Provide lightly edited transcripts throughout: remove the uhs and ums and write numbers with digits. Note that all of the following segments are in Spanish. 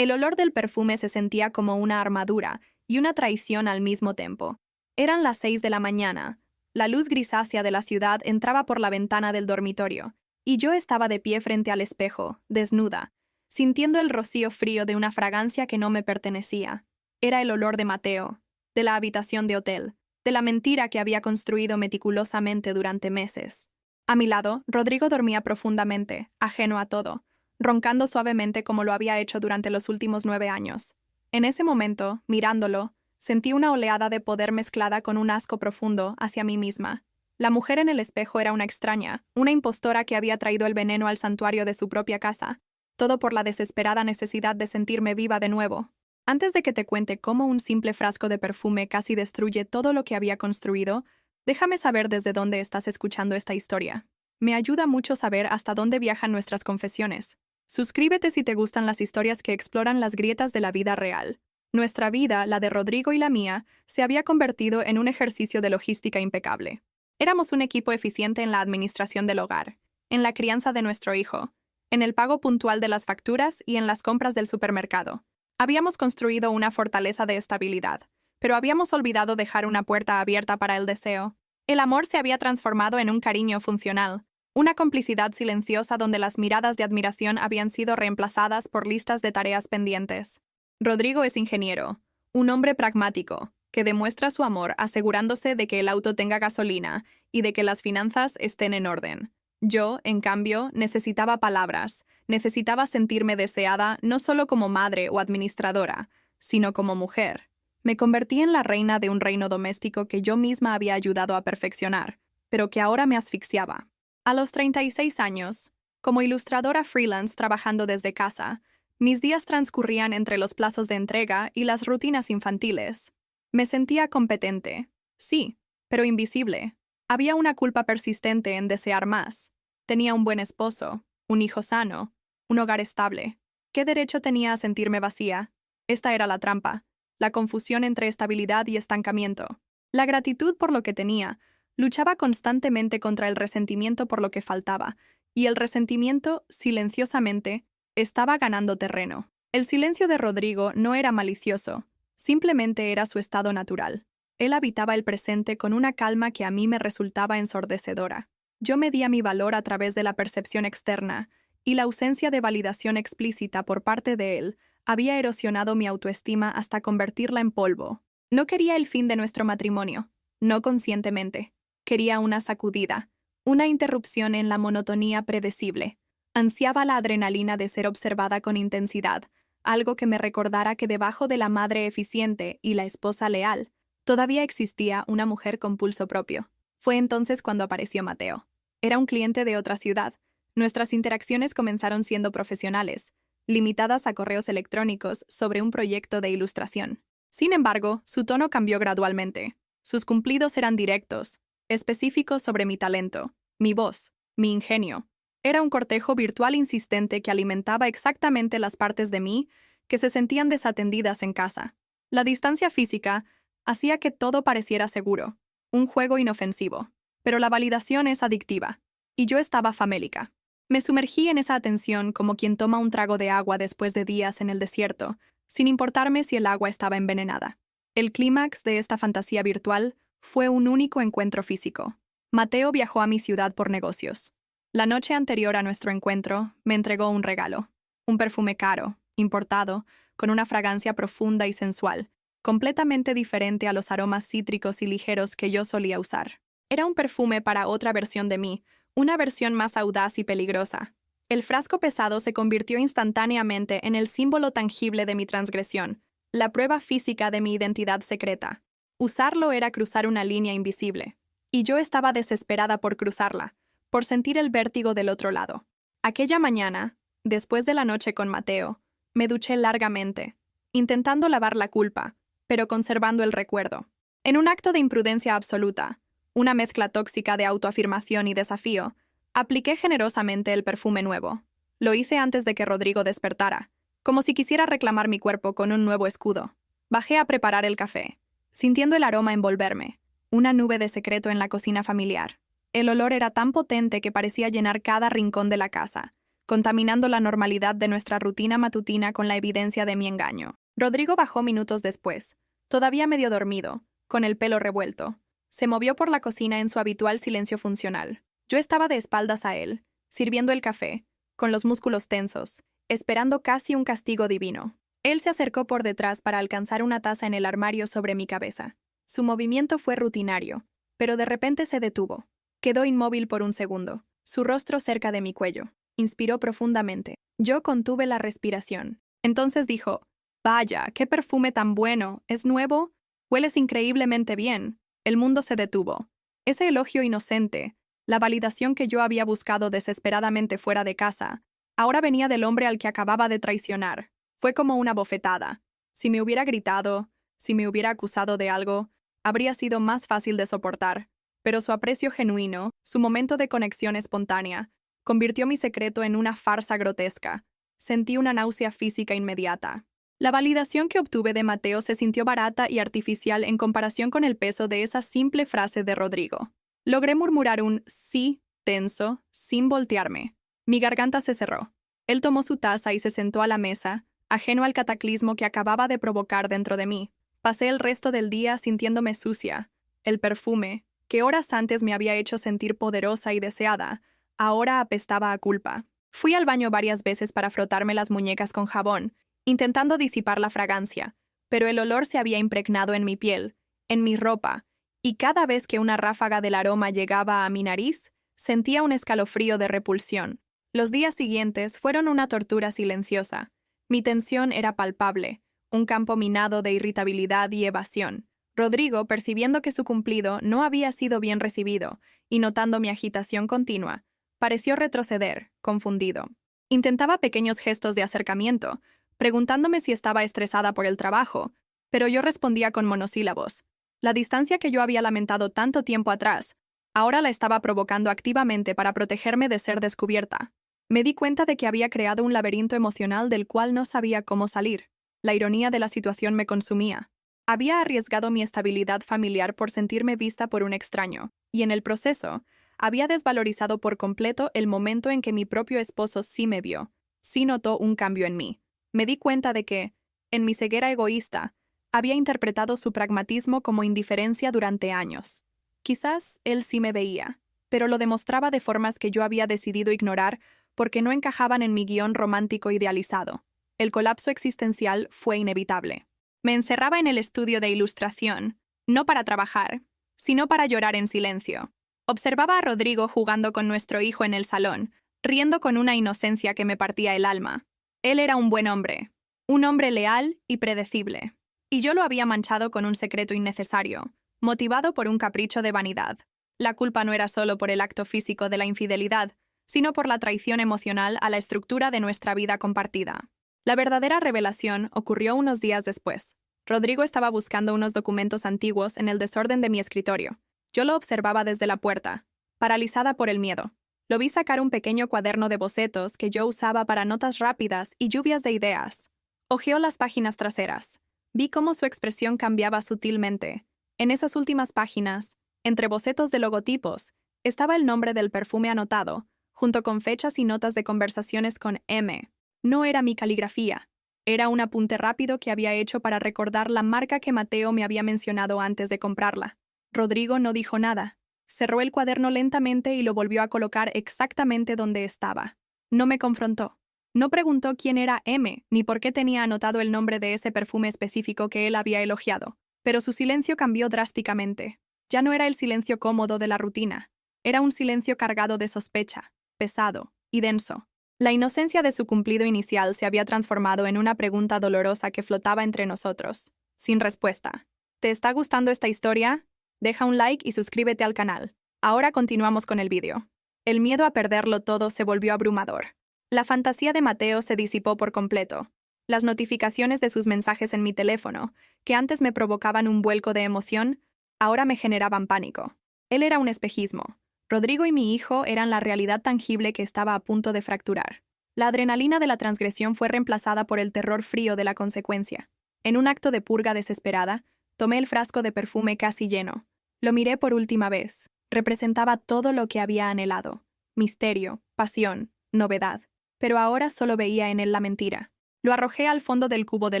El olor del perfume se sentía como una armadura y una traición al mismo tiempo. Eran las 6 de la mañana. La luz grisácea de la ciudad entraba por la ventana del dormitorio, y yo estaba de pie frente al espejo, desnuda, sintiendo el rocío frío de una fragancia que no me pertenecía. Era el olor de Mateo, de la habitación de hotel, de la mentira que había construido meticulosamente durante meses. A mi lado, Rodrigo dormía profundamente, ajeno a todo, roncando suavemente como lo había hecho durante los últimos 9 años. En ese momento, mirándolo, sentí una oleada de poder mezclada con un asco profundo hacia mí misma. La mujer en el espejo era una extraña, una impostora que había traído el veneno al santuario de su propia casa, todo por la desesperada necesidad de sentirme viva de nuevo. Antes de que te cuente cómo un simple frasco de perfume casi destruye todo lo que había construido, déjame saber desde dónde estás escuchando esta historia. Me ayuda mucho saber hasta dónde viajan nuestras confesiones. Suscríbete si te gustan las historias que exploran las grietas de la vida real. Nuestra vida, la de Rodrigo y la mía, se había convertido en un ejercicio de logística impecable. Éramos un equipo eficiente en la administración del hogar, en la crianza de nuestro hijo, en el pago puntual de las facturas y en las compras del supermercado. Habíamos construido una fortaleza de estabilidad, pero habíamos olvidado dejar una puerta abierta para el deseo. El amor se había transformado en un cariño funcional, una complicidad silenciosa donde las miradas de admiración habían sido reemplazadas por listas de tareas pendientes. Rodrigo es ingeniero, un hombre pragmático, que demuestra su amor asegurándose de que el auto tenga gasolina y de que las finanzas estén en orden. Yo, en cambio, necesitaba palabras, necesitaba sentirme deseada no solo como madre o administradora, sino como mujer. Me convertí en la reina de un reino doméstico que yo misma había ayudado a perfeccionar, pero que ahora me asfixiaba. A los 36 años, como ilustradora freelance trabajando desde casa, mis días transcurrían entre los plazos de entrega y las rutinas infantiles. Me sentía competente, sí, pero invisible. Había una culpa persistente en desear más. Tenía un buen esposo, un hijo sano, un hogar estable. ¿Qué derecho tenía a sentirme vacía? Esta era la trampa, la confusión entre estabilidad y estancamiento. La gratitud por lo que tenía luchaba constantemente contra el resentimiento por lo que faltaba, y el resentimiento, silenciosamente, estaba ganando terreno. El silencio de Rodrigo no era malicioso, simplemente era su estado natural. Él habitaba el presente con una calma que a mí me resultaba ensordecedora. Yo medía mi valor a través de la percepción externa, y la ausencia de validación explícita por parte de él había erosionado mi autoestima hasta convertirla en polvo. No quería el fin de nuestro matrimonio, no conscientemente. Quería una sacudida, una interrupción en la monotonía predecible. Ansiaba la adrenalina de ser observada con intensidad, algo que me recordara que debajo de la madre eficiente y la esposa leal, todavía existía una mujer con pulso propio. Fue entonces cuando apareció Mateo. Era un cliente de otra ciudad. Nuestras interacciones comenzaron siendo profesionales, limitadas a correos electrónicos sobre un proyecto de ilustración. Sin embargo, su tono cambió gradualmente. Sus cumplidos eran directos, específicos sobre mi talento, mi voz, mi ingenio. Era un cortejo virtual insistente que alimentaba exactamente las partes de mí que se sentían desatendidas en casa. La distancia física hacía que todo pareciera seguro, un juego inofensivo, pero la validación es adictiva, y yo estaba famélica. Me sumergí en esa atención como quien toma un trago de agua después de días en el desierto, sin importarme si el agua estaba envenenada. El clímax de esta fantasía virtual fue un único encuentro físico. Mateo viajó a mi ciudad por negocios. La noche anterior a nuestro encuentro, me entregó un regalo, un perfume caro, importado, con una fragancia profunda y sensual, completamente diferente a los aromas cítricos y ligeros que yo solía usar. Era un perfume para otra versión de mí, una versión más audaz y peligrosa. El frasco pesado se convirtió instantáneamente en el símbolo tangible de mi transgresión, la prueba física de mi identidad secreta. Usarlo era cruzar una línea invisible, y yo estaba desesperada por cruzarla, por sentir el vértigo del otro lado. Aquella mañana, después de la noche con Mateo, me duché largamente, intentando lavar la culpa, pero conservando el recuerdo. En un acto de imprudencia absoluta, una mezcla tóxica de autoafirmación y desafío, apliqué generosamente el perfume nuevo. Lo hice antes de que Rodrigo despertara, como si quisiera reclamar mi cuerpo con un nuevo escudo. Bajé a preparar el café, sintiendo el aroma envolverme, una nube de secreto en la cocina familiar. El olor era tan potente que parecía llenar cada rincón de la casa, contaminando la normalidad de nuestra rutina matutina con la evidencia de mi engaño. Rodrigo bajó minutos después, todavía medio dormido, con el pelo revuelto. Se movió por la cocina en su habitual silencio funcional. Yo estaba de espaldas a él, sirviendo el café, con los músculos tensos, esperando casi un castigo divino. Él se acercó por detrás para alcanzar una taza en el armario sobre mi cabeza. Su movimiento fue rutinario, pero de repente se detuvo. Quedó inmóvil por un segundo, su rostro cerca de mi cuello. Inspiró profundamente. Yo contuve la respiración. Entonces dijo: «Vaya, qué perfume tan bueno. ¿Es nuevo? Hueles increíblemente bien». El mundo se detuvo. Ese elogio inocente, la validación que yo había buscado desesperadamente fuera de casa, ahora venía del hombre al que acababa de traicionar. Fue como una bofetada. Si me hubiera gritado, si me hubiera acusado de algo, habría sido más fácil de soportar. Pero su aprecio genuino, su momento de conexión espontánea, convirtió mi secreto en una farsa grotesca. Sentí una náusea física inmediata. La validación que obtuve de Mateo se sintió barata y artificial en comparación con el peso de esa simple frase de Rodrigo. Logré murmurar un sí tenso, sin voltearme. Mi garganta se cerró. Él tomó su taza y se sentó a la mesa, ajeno al cataclismo que acababa de provocar dentro de mí. Pasé el resto del día sintiéndome sucia. El perfume, que horas antes me había hecho sentir poderosa y deseada, ahora apestaba a culpa. Fui al baño varias veces para frotarme las muñecas con jabón, intentando disipar la fragancia, pero el olor se había impregnado en mi piel, en mi ropa, y cada vez que una ráfaga del aroma llegaba a mi nariz, sentía un escalofrío de repulsión. Los días siguientes fueron una tortura silenciosa. Mi tensión era palpable, un campo minado de irritabilidad y evasión. Rodrigo, percibiendo que su cumplido no había sido bien recibido, y notando mi agitación continua, pareció retroceder, confundido. Intentaba pequeños gestos de acercamiento, preguntándome si estaba estresada por el trabajo, pero yo respondía con monosílabos. La distancia que yo había lamentado tanto tiempo atrás, ahora la estaba provocando activamente para protegerme de ser descubierta. Me di cuenta de que había creado un laberinto emocional del cual no sabía cómo salir. La ironía de la situación me consumía. Había arriesgado mi estabilidad familiar por sentirme vista por un extraño, y en el proceso, había desvalorizado por completo el momento en que mi propio esposo sí me vio, sí notó un cambio en mí. Me di cuenta de que, en mi ceguera egoísta, había interpretado su pragmatismo como indiferencia durante años. Quizás él sí me veía, pero lo demostraba de formas que yo había decidido ignorar porque no encajaban en mi guión romántico idealizado. El colapso existencial fue inevitable. Me encerraba en el estudio de ilustración, no para trabajar, sino para llorar en silencio. Observaba a Rodrigo jugando con nuestro hijo en el salón, riendo con una inocencia que me partía el alma. Él era un buen hombre, un hombre leal y predecible. Y yo lo había manchado con un secreto innecesario, motivado por un capricho de vanidad. La culpa no era solo por el acto físico de la infidelidad, sino por la traición emocional a la estructura de nuestra vida compartida. La verdadera revelación ocurrió unos días después. Rodrigo estaba buscando unos documentos antiguos en el desorden de mi escritorio. Yo lo observaba desde la puerta, paralizada por el miedo. Lo vi sacar un pequeño cuaderno de bocetos que yo usaba para notas rápidas y lluvias de ideas. Hojeó las páginas traseras. Vi cómo su expresión cambiaba sutilmente. En esas últimas páginas, entre bocetos de logotipos, estaba el nombre del perfume anotado, junto con fechas y notas de conversaciones con M. No era mi caligrafía. Era un apunte rápido que había hecho para recordar la marca que Mateo me había mencionado antes de comprarla. Rodrigo no dijo nada. Cerró el cuaderno lentamente y lo volvió a colocar exactamente donde estaba. No me confrontó. No preguntó quién era M, ni por qué tenía anotado el nombre de ese perfume específico que él había elogiado. Pero su silencio cambió drásticamente. Ya no era el silencio cómodo de la rutina. Era un silencio cargado de sospecha, pesado y denso. La inocencia de su cumplido inicial se había transformado en una pregunta dolorosa que flotaba entre nosotros, sin respuesta. ¿Te está gustando esta historia? Deja un like y suscríbete al canal. Ahora continuamos con el vídeo. El miedo a perderlo todo se volvió abrumador. La fantasía de Mateo se disipó por completo. Las notificaciones de sus mensajes en mi teléfono, que antes me provocaban un vuelco de emoción, ahora me generaban pánico. Él era un espejismo. Rodrigo y mi hijo eran la realidad tangible que estaba a punto de fracturar. La adrenalina de la transgresión fue reemplazada por el terror frío de la consecuencia. En un acto de purga desesperada, tomé el frasco de perfume casi lleno. Lo miré por última vez. Representaba todo lo que había anhelado: misterio, pasión, novedad. pero ahora solo veía en él la mentira. Lo arrojé al fondo del cubo de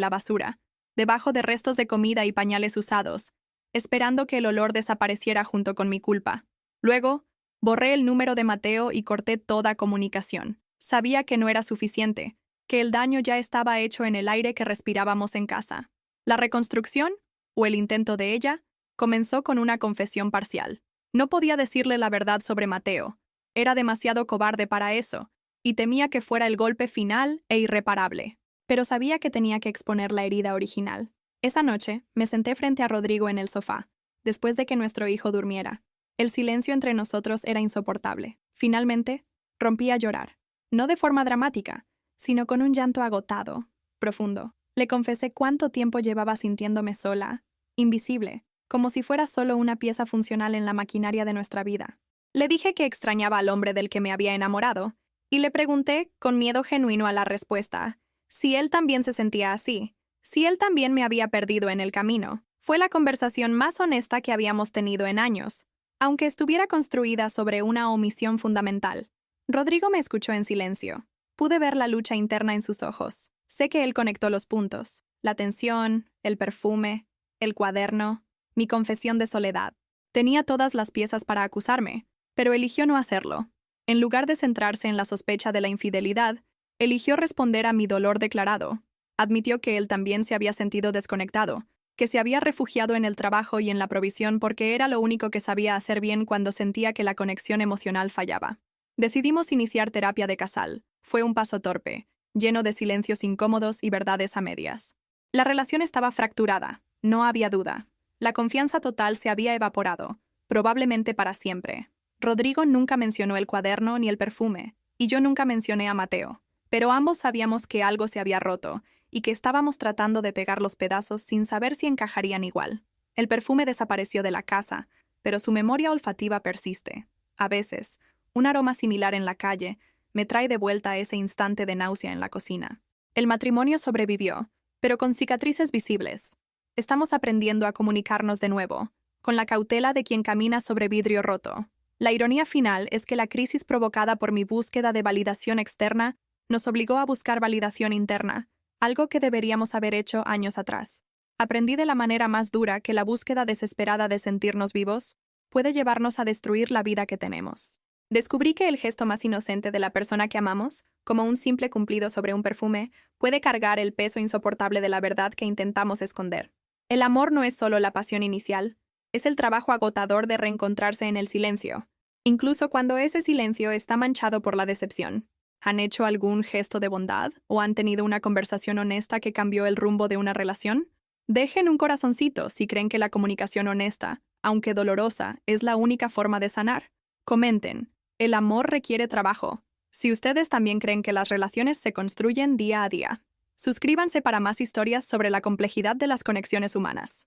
la basura, debajo de restos de comida y pañales usados, esperando que el olor desapareciera junto con mi culpa. Luego, borré el número de Mateo y corté toda comunicación. Sabía que no era suficiente, que el daño ya estaba hecho en el aire que respirábamos en casa. La reconstrucción, o el intento de ella, comenzó con una confesión parcial. No podía decirle la verdad sobre Mateo. Era demasiado cobarde para eso, y temía que fuera el golpe final e irreparable. Pero sabía que tenía que exponer la herida original. Esa noche, me senté frente a Rodrigo en el sofá, después de que nuestro hijo durmiera. El silencio entre nosotros era insoportable. Finalmente, rompí a llorar. No de forma dramática, sino con un llanto agotado, profundo. Le confesé cuánto tiempo llevaba sintiéndome sola, invisible, como si fuera solo una pieza funcional en la maquinaria de nuestra vida. Le dije que extrañaba al hombre del que me había enamorado, y le pregunté, con miedo genuino a la respuesta, si él también se sentía así, si él también me había perdido en el camino. Fue la conversación más honesta que habíamos tenido en años, aunque estuviera construida sobre una omisión fundamental. Rodrigo me escuchó en silencio. Pude ver la lucha interna en sus ojos. Sé que él conectó los puntos: la tensión, el perfume, el cuaderno, mi confesión de soledad. Tenía todas las piezas para acusarme, pero eligió no hacerlo. En lugar de centrarse en la sospecha de la infidelidad, eligió responder a mi dolor declarado. Admitió que él también se había sentido desconectado, que se había refugiado en el trabajo y en la provisión porque era lo único que sabía hacer bien cuando sentía que la conexión emocional fallaba. Decidimos iniciar terapia de casal. Fue un paso torpe, lleno de silencios incómodos y verdades a medias. La relación estaba fracturada, no había duda. La confianza total se había evaporado, probablemente para siempre. Rodrigo nunca mencionó el cuaderno ni el perfume, y yo nunca mencioné a Mateo. Pero ambos sabíamos que algo se había roto, y que estábamos tratando de pegar los pedazos sin saber si encajarían igual. El perfume desapareció de la casa, pero su memoria olfativa persiste. A veces, un aroma similar en la calle me trae de vuelta a ese instante de náusea en la cocina. El matrimonio sobrevivió, pero con cicatrices visibles. Estamos aprendiendo a comunicarnos de nuevo, con la cautela de quien camina sobre vidrio roto. La ironía final es que la crisis provocada por mi búsqueda de validación externa nos obligó a buscar validación interna, algo que deberíamos haber hecho años atrás. Aprendí de la manera más dura que la búsqueda desesperada de sentirnos vivos puede llevarnos a destruir la vida que tenemos. Descubrí que el gesto más inocente de la persona que amamos, como un simple cumplido sobre un perfume, puede cargar el peso insoportable de la verdad que intentamos esconder. El amor no es solo la pasión inicial, es el trabajo agotador de reencontrarse en el silencio, incluso cuando ese silencio está manchado por la decepción. ¿Han hecho algún gesto de bondad o han tenido una conversación honesta que cambió el rumbo de una relación? Dejen un corazoncito si creen que la comunicación honesta, aunque dolorosa, es la única forma de sanar. Comenten. El amor requiere trabajo. Si ustedes también creen que las relaciones se construyen día a día, suscríbanse para más historias sobre la complejidad de las conexiones humanas.